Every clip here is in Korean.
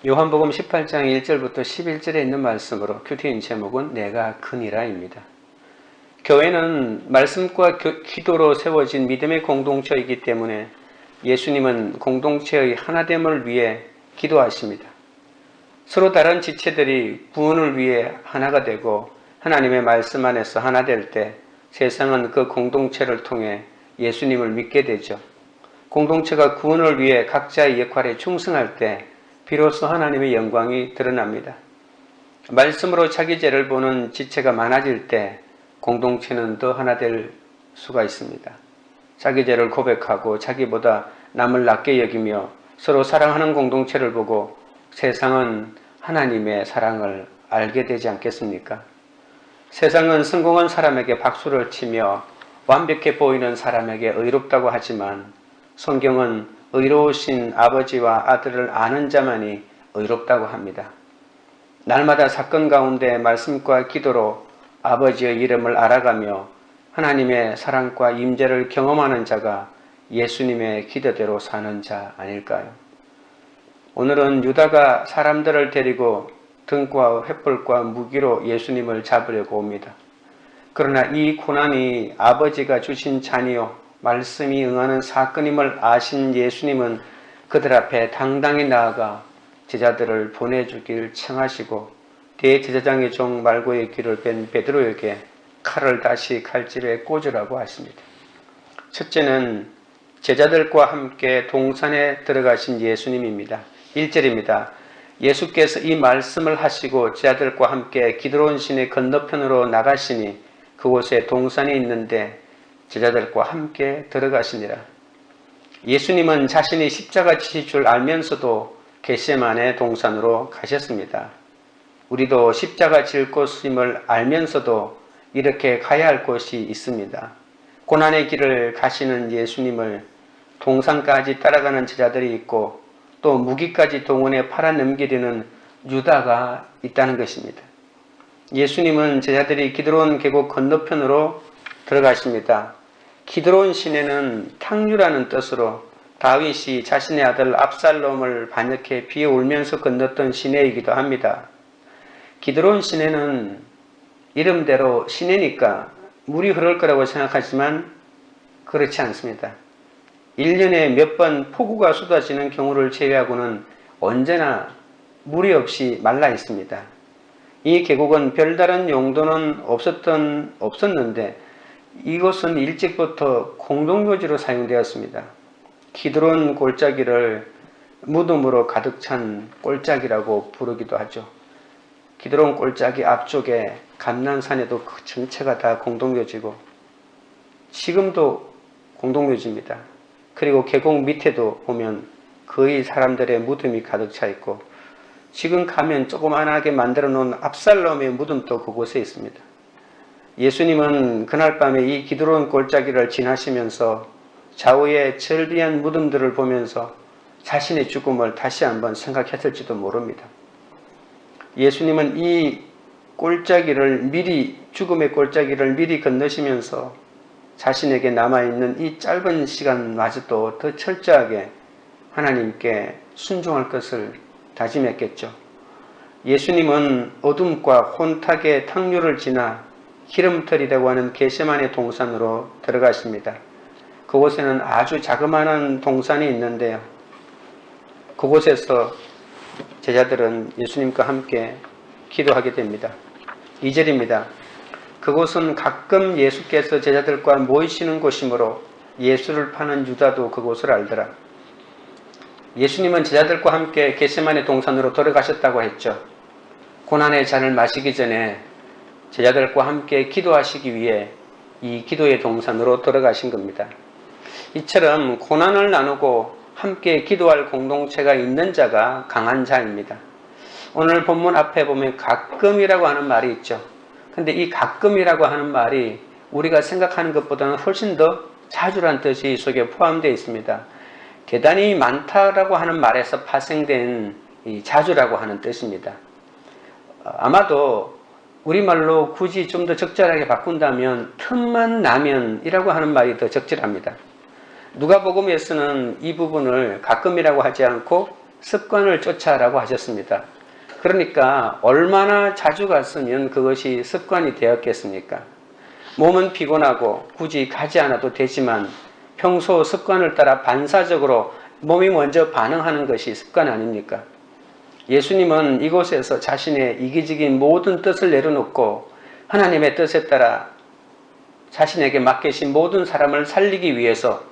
요한복음 18장 1절부터 11절에 있는 말씀으로 큐티인 제목은 내가 그니라입니다. 교회는 말씀과 기도로 세워진 믿음의 공동체이기 때문에 예수님은 공동체의 하나됨을 위해 기도하십니다. 서로 다른 지체들이 구원을 위해 하나가 되고 하나님의 말씀 안에서 하나 될 때 세상은 그 공동체를 통해 예수님을 믿게 되죠. 공동체가 구원을 위해 각자의 역할에 충성할 때 비로소 하나님의 영광이 드러납니다. 말씀으로 자기 죄를 보는 지체가 많아질 때 공동체는 더 하나 될 수가 있습니다. 자기 죄를 고백하고 자기보다 남을 낮게 여기며 서로 사랑하는 공동체를 보고 세상은 하나님의 사랑을 알게 되지 않겠습니까? 세상은 성공한 사람에게 박수를 치며 완벽해 보이는 사람에게 의롭다고 하지만 성경은 의로우신 아버지와 아들을 아는 자만이 의롭다고 합니다. 날마다 사건 가운데 말씀과 기도로 아버지의 이름을 알아가며 하나님의 사랑과 임재를 경험하는 자가 예수님의 기도대로 사는 자 아닐까요? 오늘은 유다가 사람들을 데리고 등과 횃불과 무기로 예수님을 잡으려고 옵니다. 그러나 이 고난이 아버지가 주신 잔이요 말씀이 응하는 사건임을 아신 예수님은 그들 앞에 당당히 나아가 제자들을 보내주길 청하시고 대제사장의 종 말고의 귀를 뺀 베드로에게 칼을 다시 칼집에 꽂으라고 하십니다. 첫째는 제자들과 함께 동산에 들어가신 예수님입니다. 1절입니다. 예수께서 이 말씀을 하시고 제자들과 함께 기드론 시내 건너편으로 나가시니 그곳에 동산이 있는데 제자들과 함께 들어가시니라. 예수님은 자신이 십자가 지실 줄 알면서도 겟세마네 동산으로 가셨습니다. 우리도 십자가 질 곳임을 알면서도 이렇게 가야 할 곳이 있습니다. 고난의 길을 가시는 예수님을 동산까지 따라가는 제자들이 있고 또 무기까지 동원해 팔아넘기려는 유다가 있다는 것입니다. 예수님은 제자들이 기드론 계곡 건너편으로 들어가십니다. 기드론 시내는 탕류라는 뜻으로 다윗이 자신의 아들 압살롬을 반역해 비에 울면서 건넜던 시내이기도 합니다. 기드론 시내는 이름대로 시내니까 물이 흐를 거라고 생각하지만 그렇지 않습니다. 1년에 몇 번 폭우가 쏟아지는 경우를 제외하고는 언제나 물이 없이 말라 있습니다. 이 계곡은 별다른 용도는 없었는데 이곳은 일찍부터 공동묘지로 사용되었습니다. 기드론 골짜기를 무덤으로 가득 찬 골짜기라고 부르기도 하죠. 기드론 골짜기 앞쪽에 감난산에도 그 전체가 다 공동묘지고 지금도 공동묘지입니다. 그리고 계곡 밑에도 보면 거의 사람들의 무덤이 가득 차 있고 지금 가면 조그만하게 만들어 놓은 압살롬의 무덤도 그곳에 있습니다. 예수님은 그날 밤에 이 기드론 골짜기를 지나시면서 좌우의 절비한 무덤들을 보면서 자신의 죽음을 다시 한번 생각했을지도 모릅니다. 예수님은 이 죽음의 골짜기를 미리 건너시면서 자신에게 남아있는 이 짧은 시간마저도 더 철저하게 하나님께 순종할 것을 다짐했겠죠. 예수님은 어둠과 혼탁의 탕류를 지나 기름털이라고 하는 겟세마네 동산으로 들어가십니다. 그곳에는 아주 자그마한 동산이 있는데요. 그곳에서 제자들은 예수님과 함께 기도하게 됩니다. 2절입니다. 그곳은 가끔 예수께서 제자들과 모이시는 곳이므로 예수를 파는 유다도 그곳을 알더라. 예수님은 제자들과 함께 겟세마네 동산으로 들어가셨다고 했죠. 고난의 잔을 마시기 전에 제자들과 함께 기도하시기 위해 이 기도의 동산으로 들어가신 겁니다. 이처럼 고난을 나누고 함께 기도할 공동체가 있는 자가 강한 자입니다. 오늘 본문 앞에 보면 가끔이라고 하는 말이 있죠. 근데 이 가끔이라고 하는 말이 우리가 생각하는 것보다는 훨씬 더 자주란 뜻이 이 속에 포함되어 있습니다. 대단히 많다라고 하는 말에서 파생된 이 자주라고 하는 뜻입니다. 아마도 우리말로 굳이 좀 더 적절하게 바꾼다면 틈만 나면이라고 하는 말이 더 적절합니다. 누가복음에서는 이 부분을 가끔이라고 하지 않고 습관을 쫓아라고 하셨습니다. 그러니까 얼마나 자주 갔으면 그것이 습관이 되었겠습니까? 몸은 피곤하고 굳이 가지 않아도 되지만 평소 습관을 따라 반사적으로 몸이 먼저 반응하는 것이 습관 아닙니까? 예수님은 이곳에서 자신의 이기적인 모든 뜻을 내려놓고 하나님의 뜻에 따라 자신에게 맡기신 모든 사람을 살리기 위해서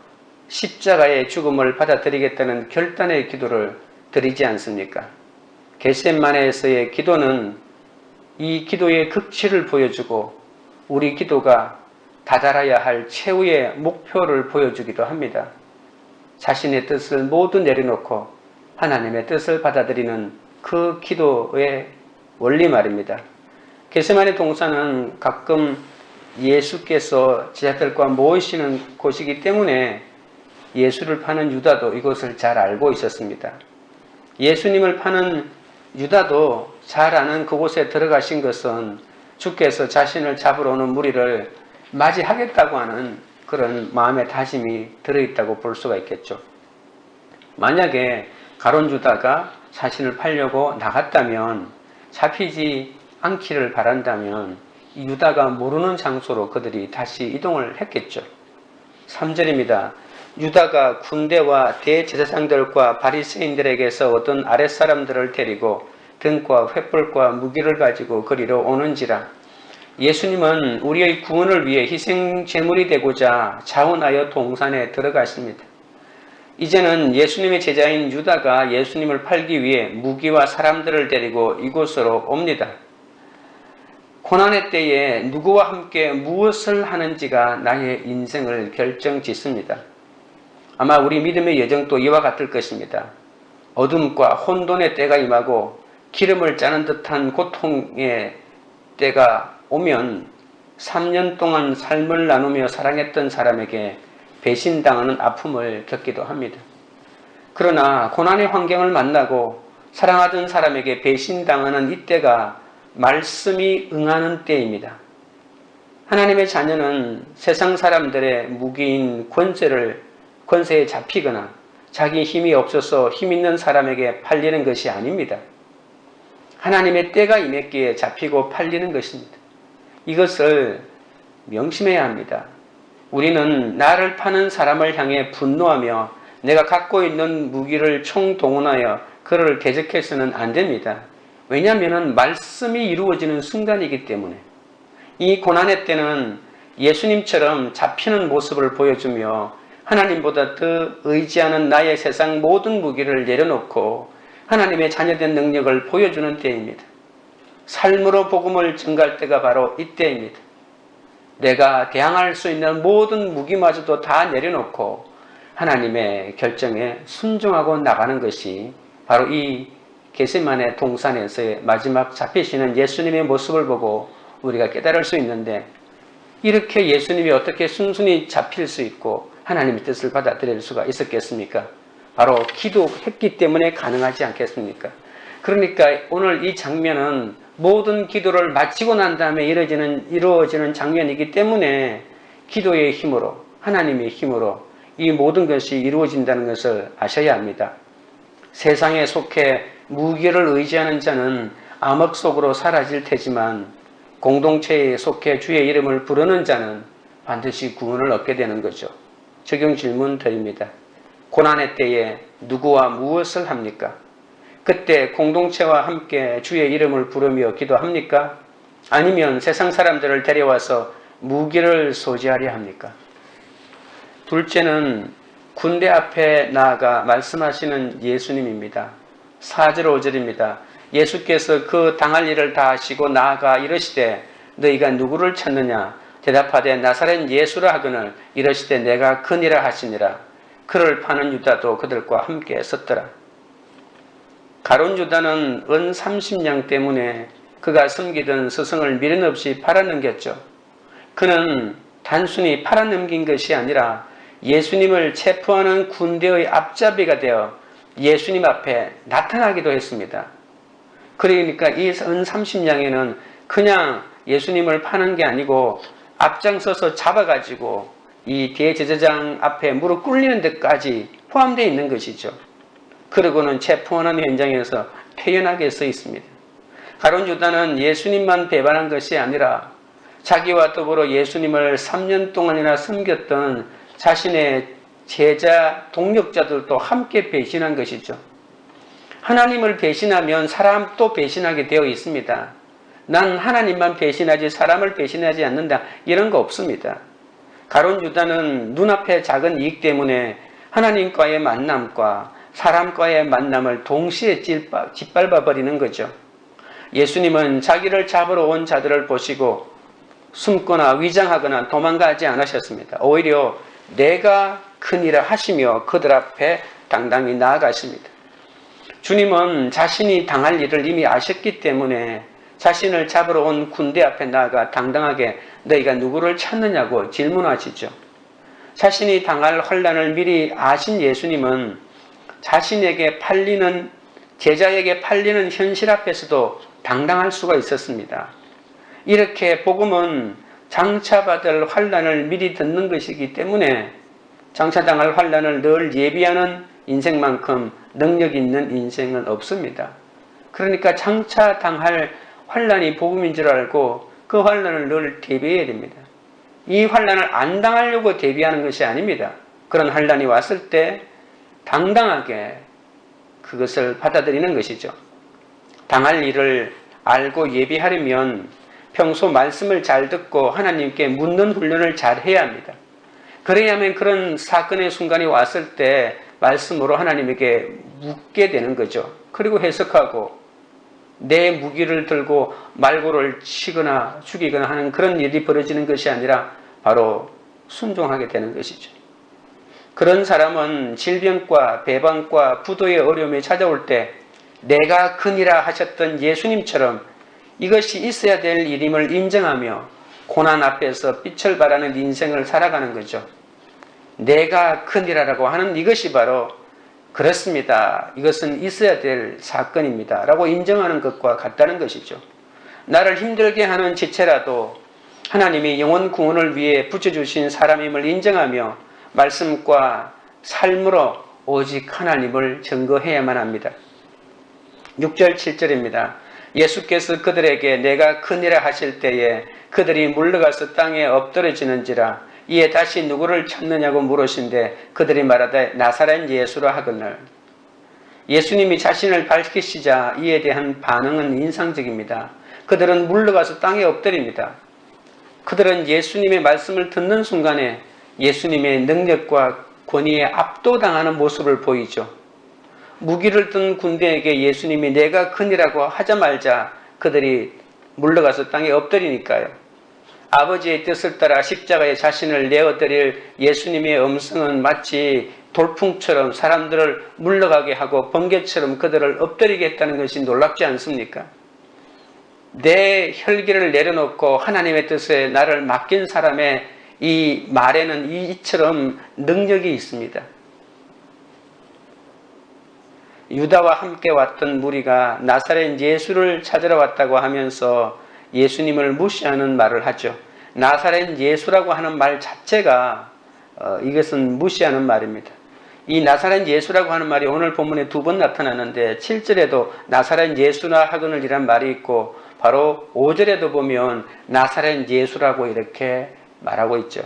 십자가의 죽음을 받아들이겠다는 결단의 기도를 드리지 않습니까? 겟세마네에서의 기도는 이 기도의 극치를 보여주고 우리 기도가 다다라야 할 최후의 목표를 보여주기도 합니다. 자신의 뜻을 모두 내려놓고 하나님의 뜻을 받아들이는 그 기도의 원리 말입니다. 겟세마네 동산은 가끔 예수께서 제자들과 모이시는 곳이기 때문에 예수를 파는 유다도 이것을 잘 알고 있었습니다. 예수님을 파는 유다도 잘 아는 그곳에 들어가신 것은 주께서 자신을 잡으러 오는 무리를 맞이하겠다고 하는 그런 마음의 다짐이 들어있다고 볼 수가 있겠죠. 만약에 가룟 유다가 자신을 팔려고 나갔다면, 잡히지 않기를 바란다면 이 유다가 모르는 장소로 그들이 다시 이동을 했겠죠. 3절입니다. 유다가 군대와 대제사장들과 바리새인들에게서 얻은 아랫사람들을 데리고 등과 횃불과 무기를 가지고 그리로 오는지라. 예수님은 우리의 구원을 위해 희생 제물이 되고자 자원하여 동산에 들어가십니다. 이제는 예수님의 제자인 유다가 예수님을 팔기 위해 무기와 사람들을 데리고 이곳으로 옵니다. 고난의 때에 누구와 함께 무엇을 하는지가 나의 인생을 결정짓습니다. 아마 우리 믿음의 여정도 이와 같을 것입니다. 어둠과 혼돈의 때가 임하고 기름을 짜는 듯한 고통의 때가 오면 3년 동안 삶을 나누며 사랑했던 사람에게 배신당하는 아픔을 겪기도 합니다. 그러나 고난의 환경을 만나고 사랑하던 사람에게 배신당하는 이때가 말씀이 응하는 때입니다. 하나님의 자녀는 세상 사람들의 무기인 권세에 잡히거나 자기 힘이 없어서 힘 있는 사람에게 팔리는 것이 아닙니다. 하나님의 때가 임했기에 잡히고 팔리는 것입니다. 이것을 명심해야 합니다. 우리는 나를 파는 사람을 향해 분노하며 내가 갖고 있는 무기를 총동원하여 그를 대적해서는 안 됩니다. 왜냐하면 말씀이 이루어지는 순간이기 때문에. 이 고난의 때는 예수님처럼 잡히는 모습을 보여주며 하나님보다 더 의지하는 나의 세상 모든 무기를 내려놓고 하나님의 자녀된 능력을 보여주는 때입니다. 삶으로 복음을 증가할 때가 바로 이때입니다. 내가 대항할 수 있는 모든 무기마저도 다 내려놓고 하나님의 결정에 순종하고 나가는 것이 바로 이 겟세마네 동산에서의 마지막 잡히시는 예수님의 모습을 보고 우리가 깨달을 수 있는데, 이렇게 예수님이 어떻게 순순히 잡힐 수 있고 하나님의 뜻을 받아들일 수가 있었겠습니까? 바로 기도했기 때문에 가능하지 않겠습니까? 그러니까 오늘 이 장면은 모든 기도를 마치고 난 다음에 이루어지는 장면이기 때문에 기도의 힘으로, 하나님의 힘으로 이 모든 것이 이루어진다는 것을 아셔야 합니다. 세상에 속해 무기를 의지하는 자는 암흑 속으로 사라질 테지만 공동체에 속해 주의 이름을 부르는 자는 반드시 구원을 얻게 되는 거죠. 적용 질문 드립니다. 고난의 때에 누구와 무엇을 합니까? 그때 공동체와 함께 주의 이름을 부르며 기도합니까? 아니면 세상 사람들을 데려와서 무기를 소지하려 합니까? 둘째는 군대 앞에 나아가 말씀하시는 예수님입니다. 4절 5절입니다. 예수께서 그 당할 일을 다 하시고 나아가 이르시되 너희가 누구를 찾느냐? 대답하되 나사렛 예수라 하거늘 이르시되 내가 그니라 하시니라. 그를 파는 유다도 그들과 함께 섰더라. 가룟 유다는 은 30냥 때문에 그가 섬기던 스승을 미련 없이 팔아넘겼죠. 그는 단순히 팔아넘긴 것이 아니라 예수님을 체포하는 군대의 앞잡이가 되어 예수님 앞에 나타나기도 했습니다. 그러니까 이 은 30냥에는 그냥 예수님을 파는 게 아니고 앞장서서 잡아가지고 이 대제사장 앞에 무릎 꿇리는 데까지 포함되어 있는 것이죠. 그러고는 체포하는 현장에서 태연하게 서 있습니다. 가룟 유다는 예수님만 배반한 것이 아니라 자기와 더불어 예수님을 3년 동안이나 섬겼던 자신의 제자 동력자들도 함께 배신한 것이죠. 하나님을 배신하면 사람도 배신하게 되어 있습니다. 난 하나님만 배신하지 사람을 배신하지 않는다, 이런 거 없습니다. 가룟 유다는 눈앞의 작은 이익 때문에 하나님과의 만남과 사람과의 만남을 동시에 짓밟아 버리는 거죠. 예수님은 자기를 잡으러 온 자들을 보시고 숨거나 위장하거나 도망가지 않으셨습니다. 오히려 내가 크니라 하시며 그들 앞에 당당히 나아가십니다. 주님은 자신이 당할 일을 이미 아셨기 때문에 자신을 잡으러 온 군대 앞에 나아가 당당하게 너희가 누구를 찾느냐고 질문하시죠. 자신이 당할 환난을 미리 아신 예수님은 자신에게 팔리는, 제자에게 팔리는 현실 앞에서도 당당할 수가 있었습니다. 이렇게 복음은 장차 받을 환난을 미리 듣는 것이기 때문에 장차 당할 환난을 늘 예비하는 인생만큼 능력 있는 인생은 없습니다. 그러니까 장차 당할 환난이 복음인 줄 알고 그 환난을 늘 대비해야 됩니다. 이 환난을 안 당하려고 대비하는 것이 아닙니다. 그런 환난이 왔을 때 당당하게 그것을 받아들이는 것이죠. 당할 일을 알고 예비하려면 평소 말씀을 잘 듣고 하나님께 묻는 훈련을 잘 해야 합니다. 그래야만 그런 사건의 순간이 왔을 때 말씀으로 하나님에게 묻게 되는 거죠. 그리고 해석하고 내 무기를 들고 말고를 치거나 죽이거나 하는 그런 일이 벌어지는 것이 아니라 바로 순종하게 되는 것이죠. 그런 사람은 질병과 배반과 부도의 어려움이 찾아올 때 내가 크니라 하셨던 예수님처럼 이것이 있어야 될 일임을 인정하며 고난 앞에서 빛을 발하는 인생을 살아가는 거죠. 내가 크니라라고 하는 이것이 바로 그렇습니다. 이것은 있어야 될 사건입니다. 라고 인정하는 것과 같다는 것이죠. 나를 힘들게 하는 지체라도 하나님이 영혼 구원을 위해 붙여주신 사람임을 인정하며 말씀과 삶으로 오직 하나님을 증거해야만 합니다. 6절 7절입니다. 예수께서 그들에게 내가 크니라 하실 때에 그들이 물러가서 땅에 엎드러지는지라 이에 다시 누구를 찾느냐고 물으신데 그들이 말하되 나사렛 예수라 하거늘. 예수님이 자신을 밝히시자 이에 대한 반응은 인상적입니다. 그들은 물러가서 땅에 엎드립니다. 그들은 예수님의 말씀을 듣는 순간에 예수님의 능력과 권위에 압도당하는 모습을 보이죠. 무기를 든 군대에게 예수님이 내가 크니라고 하자마자 그들이 물러가서 땅에 엎드리니까요. 아버지의 뜻을 따라 십자가에 자신을 내어드릴 예수님의 음성은 마치 돌풍처럼 사람들을 물러가게 하고 번개처럼 그들을 엎드리게 했다는 것이 놀랍지 않습니까? 내 혈기를 내려놓고 하나님의 뜻에 나를 맡긴 사람의 이 말에는 이처럼 능력이 있습니다. 유다와 함께 왔던 무리가 나사렛 예수를 찾으러 왔다고 하면서 예수님을 무시하는 말을 하죠. 나사렛 예수라고 하는 말 자체가 이것은 무시하는 말입니다. 이 나사렛 예수라고 하는 말이 오늘 본문에 2번 나타나는데 7절에도 나사렛 예수나 하거늘이란 말이 있고 바로 5절에도 보면 나사렛 예수라고 이렇게 말하고 있죠.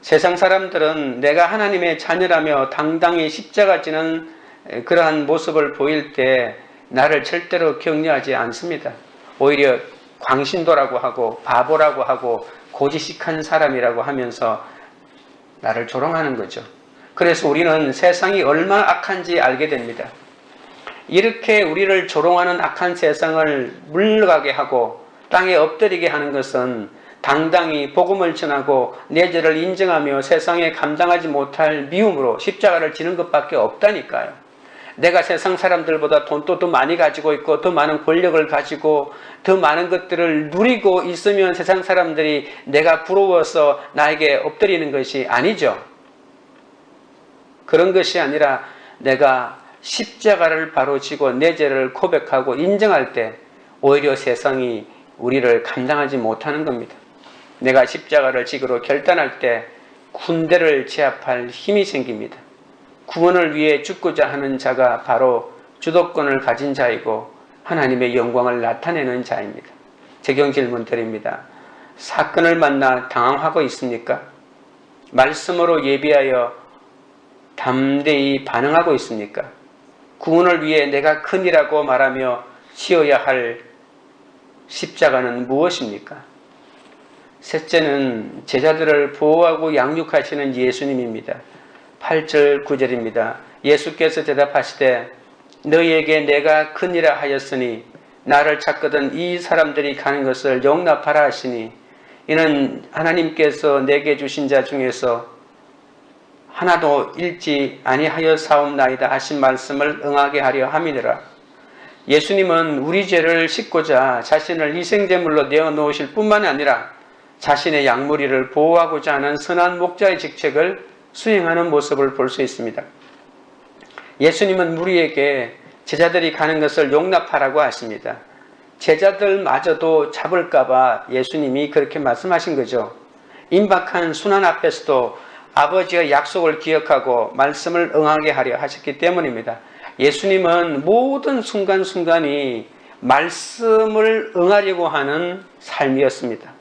세상 사람들은 내가 하나님의 자녀라며 당당히 십자가 지는 그러한 모습을 보일 때 나를 절대로 격려하지 않습니다. 오히려 광신도라고 하고 바보라고 하고 고지식한 사람이라고 하면서 나를 조롱하는 거죠. 그래서 우리는 세상이 얼마나 악한지 알게 됩니다. 이렇게 우리를 조롱하는 악한 세상을 물러가게 하고 땅에 엎드리게 하는 것은 당당히 복음을 전하고 내 죄를 인정하며 세상에 감당하지 못할 미움으로 십자가를 지는 것밖에 없다니까요. 내가 세상 사람들보다 돈도 더 많이 가지고 있고 더 많은 권력을 가지고 더 많은 것들을 누리고 있으면 세상 사람들이 내가 부러워서 나에게 엎드리는 것이 아니죠. 그런 것이 아니라 내가 십자가를 바로 지고 내 죄를 고백하고 인정할 때 오히려 세상이 우리를 감당하지 못하는 겁니다. 내가 십자가를 지기로 결단할 때 군대를 제압할 힘이 생깁니다. 구원을 위해 죽고자 하는 자가 바로 주도권을 가진 자이고 하나님의 영광을 나타내는 자입니다. 적용 질문 드립니다. 사건을 만나 당황하고 있습니까? 말씀으로 예비하여 담대히 반응하고 있습니까? 구원을 위해 내가 큰이라고 말하며 지어야 할 십자가는 무엇입니까? 셋째는 제자들을 보호하고 양육하시는 예수님입니다. 8절 9절입니다. 예수께서 대답하시되 너희에게 내가 큰이라 하였으니 나를 찾거든 이 사람들이 가는 것을 용납하라 하시니 이는 하나님께서 내게 주신 자 중에서 하나도 잃지 아니하여 사옵나이다 하신 말씀을 응하게 하려 함이니라. 예수님은 우리 죄를 씻고자 자신을 희생제물로 내어놓으실 뿐만 아니라 자신의 양무리를 보호하고자 하는 선한 목자의 직책을 수행하는 모습을 볼 수 있습니다. 예수님은 우리에게 제자들이 가는 것을 용납하라고 하십니다. 제자들마저도 잡을까봐 예수님이 그렇게 말씀하신 거죠. 임박한 순환 앞에서도 아버지의 약속을 기억하고 말씀을 응하게 하려 하셨기 때문입니다. 예수님은 모든 순간순간이 말씀을 응하려고 하는 삶이었습니다.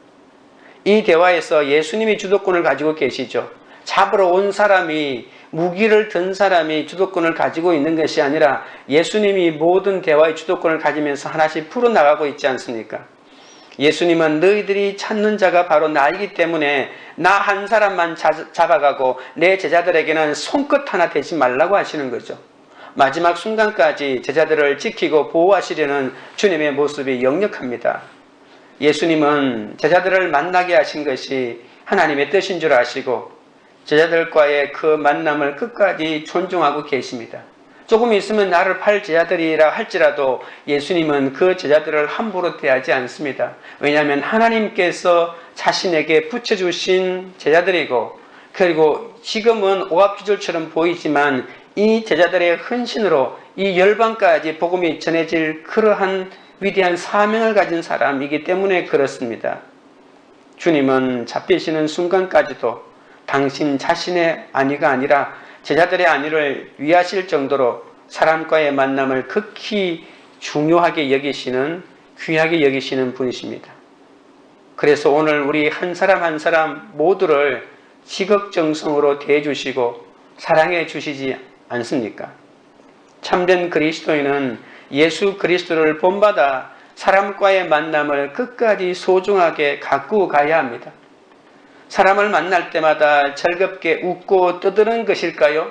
이 대화에서 예수님이 주도권을 가지고 계시죠. 잡으러 온 사람이, 무기를 든 사람이 주도권을 가지고 있는 것이 아니라 예수님이 모든 대화의 주도권을 가지면서 하나씩 풀어나가고 있지 않습니까? 예수님은 너희들이 찾는 자가 바로 나이기 때문에 나 한 사람만 잡아가고 내 제자들에게는 손끝 하나 대지 말라고 하시는 거죠. 마지막 순간까지 제자들을 지키고 보호하시려는 주님의 모습이 역력합니다. 예수님은 제자들을 만나게 하신 것이 하나님의 뜻인 줄 아시고 제자들과의 그 만남을 끝까지 존중하고 계십니다. 조금 있으면 나를 팔 제자들이라 할지라도 예수님은 그 제자들을 함부로 대하지 않습니다. 왜냐하면 하나님께서 자신에게 붙여주신 제자들이고 그리고 지금은 오합지졸처럼 보이지만 이 제자들의 헌신으로 이 열방까지 복음이 전해질 그러한 위대한 사명을 가진 사람이기 때문에 그렇습니다. 주님은 잡히시는 순간까지도 당신 자신의 안위가 아니라 제자들의 안위를 위하실 정도로 사람과의 만남을 극히 중요하게 여기시는, 귀하게 여기시는 분이십니다. 그래서 오늘 우리 한 사람 한 사람 모두를 지극정성으로 대해주시고 사랑해 주시지 않습니까? 참된 그리스도인은 예수 그리스도를 본받아 사람과의 만남을 끝까지 소중하게 가꾸어 가야 합니다. 사람을 만날 때마다 즐겁게 웃고 떠드는 것일까요?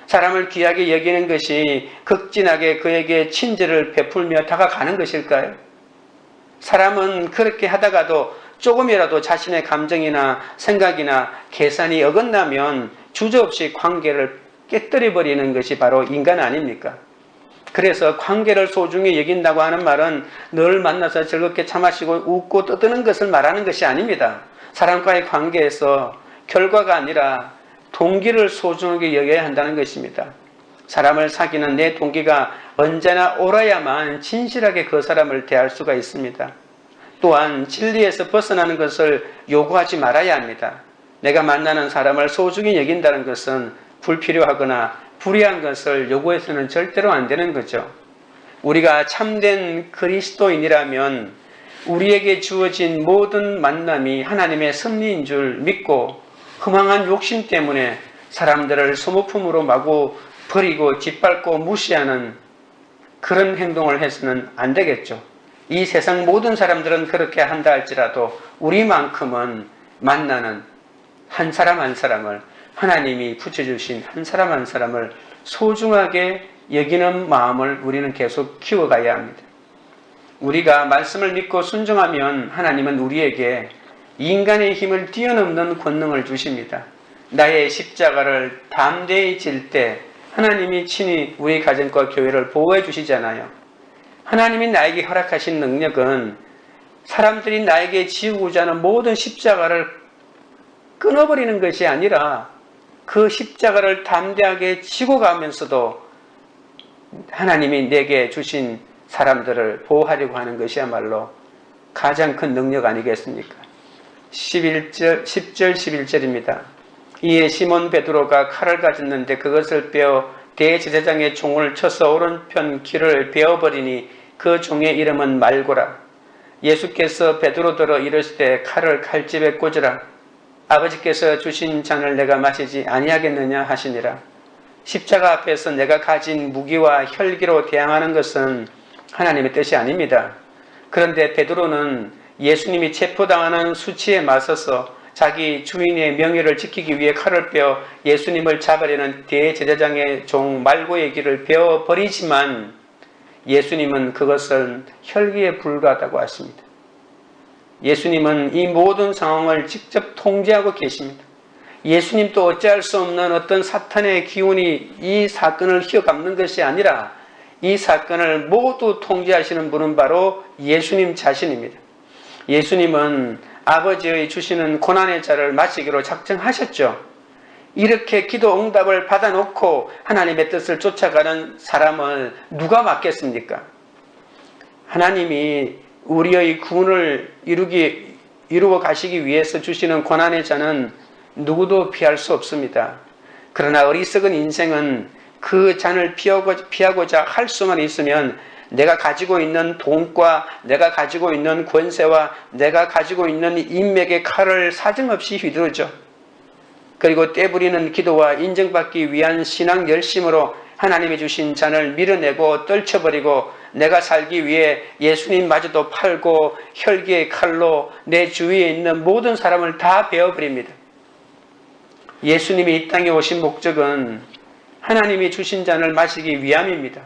사람을 귀하게 여기는 것이 극진하게 그에게 친절을 베풀며 다가가는 것일까요? 사람은 그렇게 하다가도 조금이라도 자신의 감정이나 생각이나 계산이 어긋나면 주저없이 관계를 깨뜨려버리는 것이 바로 인간 아닙니까? 그래서 관계를 소중히 여긴다고 하는 말은 늘 만나서 즐겁게 차 마시고 웃고 떠드는 것을 말하는 것이 아닙니다. 사람과의 관계에서 결과가 아니라 동기를 소중하게 여겨야 한다는 것입니다. 사람을 사귀는 내 동기가 언제나 옳아야만 진실하게 그 사람을 대할 수가 있습니다. 또한 진리에서 벗어나는 것을 요구하지 말아야 합니다. 내가 만나는 사람을 소중히 여긴다는 것은 불필요하거나 불의한 것을 요구해서는 절대로 안 되는 거죠. 우리가 참된 그리스도인이라면 우리에게 주어진 모든 만남이 하나님의 섭리인 줄 믿고 허망한 욕심 때문에 사람들을 소모품으로 마구 버리고 짓밟고 무시하는 그런 행동을 해서는 안 되겠죠. 이 세상 모든 사람들은 그렇게 한다 할지라도 우리만큼은 만나는 한 사람 한 사람을 하나님이 붙여주신 한 사람 한 사람을 소중하게 여기는 마음을 우리는 계속 키워가야 합니다. 우리가 말씀을 믿고 순종하면 하나님은 우리에게 인간의 힘을 뛰어넘는 권능을 주십니다. 나의 십자가를 담대히 질 때 하나님이 친히 우리 가정과 교회를 보호해 주시잖아요. 하나님이 나에게 허락하신 능력은 사람들이 나에게 지우고자 하는 모든 십자가를 끊어버리는 것이 아니라 그 십자가를 담대하게 지고 가면서도 하나님이 내게 주신 사람들을 보호하려고 하는 것이야말로 가장 큰 능력 아니겠습니까? 10절 11절입니다. 이에 시몬 베드로가 칼을 가졌는데 그것을 빼어 대제사장의 종을 쳐서 오른편 귀를 베어버리니 그 종의 이름은 말고라. 예수께서 베드로더러 이르시되 칼을 칼집에 꽂으라. 아버지께서 주신 잔을 내가 마시지 아니하겠느냐 하시니라. 십자가 앞에서 내가 가진 무기와 혈기로 대항하는 것은 하나님의 뜻이 아닙니다. 그런데 베드로는 예수님이 체포당하는 수치에 맞서서 자기 주인의 명예를 지키기 위해 칼을 빼어 예수님을 잡으려는 대제사장의 종 말고의 길을 베어버리지만 예수님은 그것은 혈기에 불과하다고 하십니다. 예수님은 이 모든 상황을 직접 통제하고 계십니다. 예수님도 어찌할 수 없는 어떤 사탄의 기운이 이 사건을 휘어감는 것이 아니라 이 사건을 모두 통제하시는 분은 바로 예수님 자신입니다. 예수님은 아버지의 주시는 고난의 잔을 마시기로 작정하셨죠. 이렇게 기도 응답을 받아놓고 하나님의 뜻을 쫓아가는 사람을 누가 막겠습니까? 하나님이 우리의 구원을 이루어 가시기 위해서 주시는 고난의 잔은 누구도 피할 수 없습니다. 그러나 어리석은 인생은 그 잔을 피하고자 할 수만 있으면 내가 가지고 있는 돈과 내가 가지고 있는 권세와 내가 가지고 있는 인맥의 칼을 사정없이 휘두르죠. 그리고 떼부리는 기도와 인정받기 위한 신앙 열심으로 하나님이 주신 잔을 밀어내고 떨쳐버리고 내가 살기 위해 예수님마저도 팔고 혈기의 칼로 내 주위에 있는 모든 사람을 다 베어버립니다. 예수님이 이 땅에 오신 목적은 하나님이 주신 잔을 마시기 위함입니다.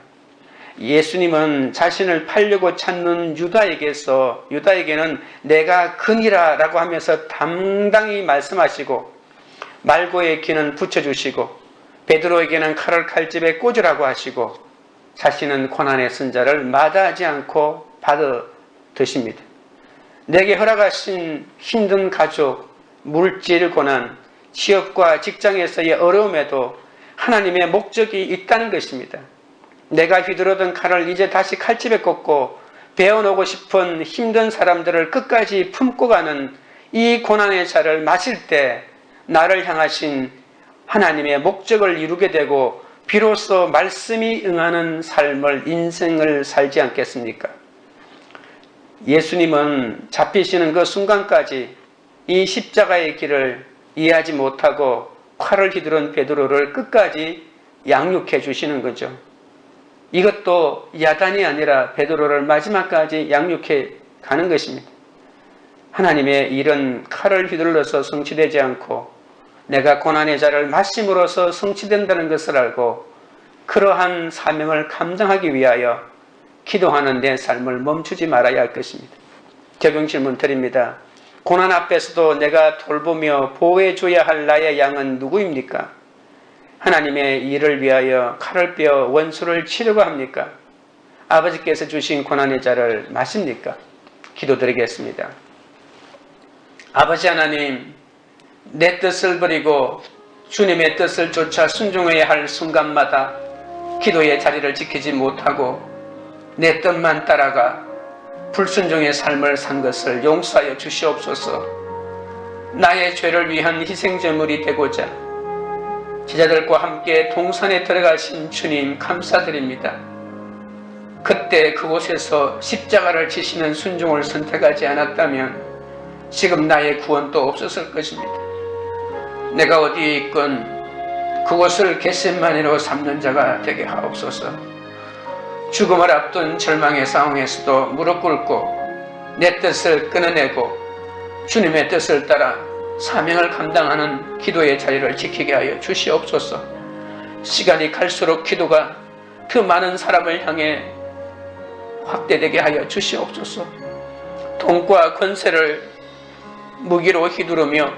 예수님은 자신을 팔려고 찾는 유다에게는 내가 그니라 라고 하면서 당당히 말씀하시고 말고의 귀는 붙여주시고 베드로에게는 칼을 칼집에 꽂으라고 하시고 자신은 고난의 선자를 마다하지 않고 받아 드십니다. 내게 허락하신 힘든 가족, 물질 고난, 취업과 직장에서의 어려움에도 하나님의 목적이 있다는 것입니다. 내가 휘두르던 칼을 이제 다시 칼집에 꽂고 베어놓고 싶은 힘든 사람들을 끝까지 품고 가는 이 고난의 잔을 마실 때 나를 향하신 하나님의 목적을 이루게 되고 비로소 말씀이 응하는 삶을 인생을 살지 않겠습니까? 예수님은 잡히시는 그 순간까지 이 십자가의 길을 이해하지 못하고 칼을 휘두른 베드로를 끝까지 양육해 주시는 거죠. 이것도 야단이 아니라 베드로를 마지막까지 양육해 가는 것입니다. 하나님의 일은 칼을 휘둘러서 성취되지 않고 내가 고난의 잔을 마심으로써 성취된다는 것을 알고 그러한 사명을 감당하기 위하여 기도하는 내 삶을 멈추지 말아야 할 것입니다. 적용 질문 드립니다. 고난 앞에서도 내가 돌보며 보호해줘야 할 나의 양은 누구입니까? 하나님의 일을 위하여 칼을 빼어 원수를 치려고 합니까? 아버지께서 주신 고난의 잔을 마십니까? 기도드리겠습니다. 아버지 하나님, 내 뜻을 버리고 주님의 뜻을 쫓아 순종해야 할 순간마다 기도의 자리를 지키지 못하고 내 뜻만 따라가 불순종의 삶을 산 것을 용서하여 주시옵소서. 나의 죄를 위한 희생제물이 되고자 제자들과 함께 동산에 들어가신 주님 감사드립니다. 그때 그곳에서 십자가를 지시는 순종을 선택하지 않았다면 지금 나의 구원도 없었을 것입니다. 내가 어디에 있건 그곳을 겟세마네로 삼는 자가 되게 하옵소서. 죽음을 앞둔 절망의 상황에서도 무릎 꿇고 내 뜻을 끊어내고 주님의 뜻을 따라 사명을 감당하는 기도의 자리를 지키게 하여 주시옵소서. 시간이 갈수록 기도가 더 많은 사람을 향해 확대되게 하여 주시옵소서. 돈과 권세를 무기로 휘두르며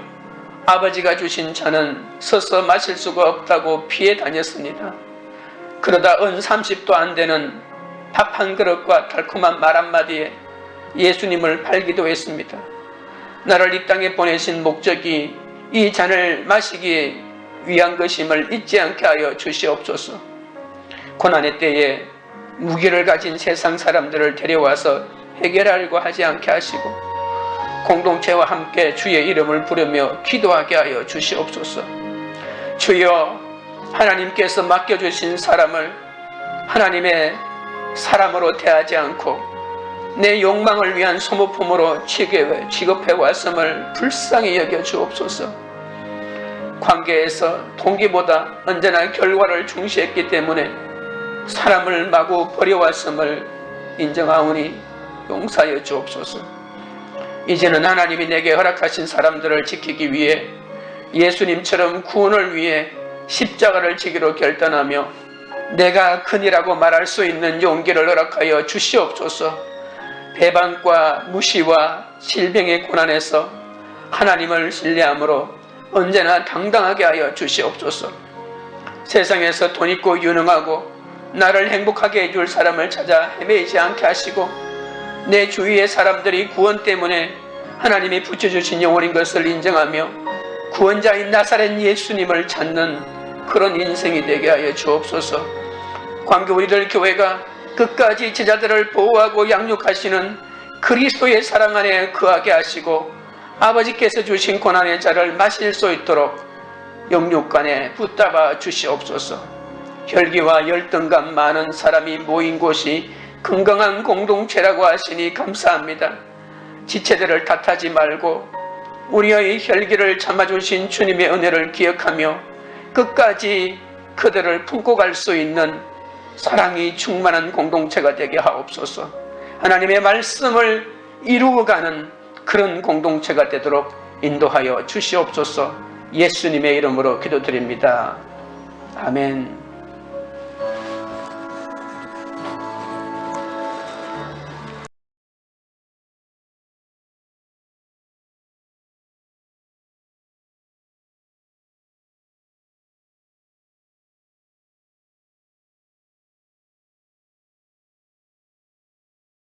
아버지가 주신 잔은 서서 마실 수가 없다고 피해 다녔습니다. 그러다 은 30도 안 되는 밥 한 그릇과 달콤한 말 한마디에 예수님을 팔기도 했습니다. 나를 이 땅에 보내신 목적이 이 잔을 마시기 위한 것임을 잊지 않게 하여 주시옵소서. 고난의 때에 무기를 가진 세상 사람들을 데려와서 해결하려고 하지 않게 하시고 공동체와 함께 주의 이름을 부르며 기도하게 하여 주시옵소서. 주여, 하나님께서 맡겨주신 사람을 하나님의 사람으로 대하지 않고 내 욕망을 위한 소모품으로 취급해 왔음을 불쌍히 여겨 주옵소서. 관계에서 동기보다 언제나 결과를 중시했기 때문에 사람을 마구 버려왔음을 인정하오니 용서하여 주옵소서. 이제는 하나님이 내게 허락하신 사람들을 지키기 위해 예수님처럼 구원을 위해 십자가를 지기로 결단하며 내가 큰이라고 말할 수 있는 용기를 허락하여 주시옵소서. 배반과 무시와 질병의 고난에서 하나님을 신뢰함으로 언제나 당당하게 하여 주시옵소서. 세상에서 돈 있고 유능하고 나를 행복하게 해줄 사람을 찾아 헤매이지 않게 하시고 내 주위의 사람들이 구원 때문에 하나님이 붙여주신 영혼인 것을 인정하며 구원자인 나사렛 예수님을 찾는 그런 인생이 되게 하여 주옵소서. 광교 우리들 교회가 끝까지 제자들을 보호하고 양육하시는 그리스도의 사랑 안에 거하게 하시고 아버지께서 주신 고난의 자를 마실 수 있도록 영육간에 붙잡아 주시옵소서. 혈기와 열등감 많은 사람이 모인 곳이 건강한 공동체라고 하시니 감사합니다. 지체들을 탓하지 말고 우리의 혈기를 참아주신 주님의 은혜를 기억하며 끝까지 그들을 품고 갈 수 있는 사랑이 충만한 공동체가 되게 하옵소서. 하나님의 말씀을 이루어가는 그런 공동체가 되도록 인도하여 주시옵소서. 예수님의 이름으로 기도드립니다. 아멘.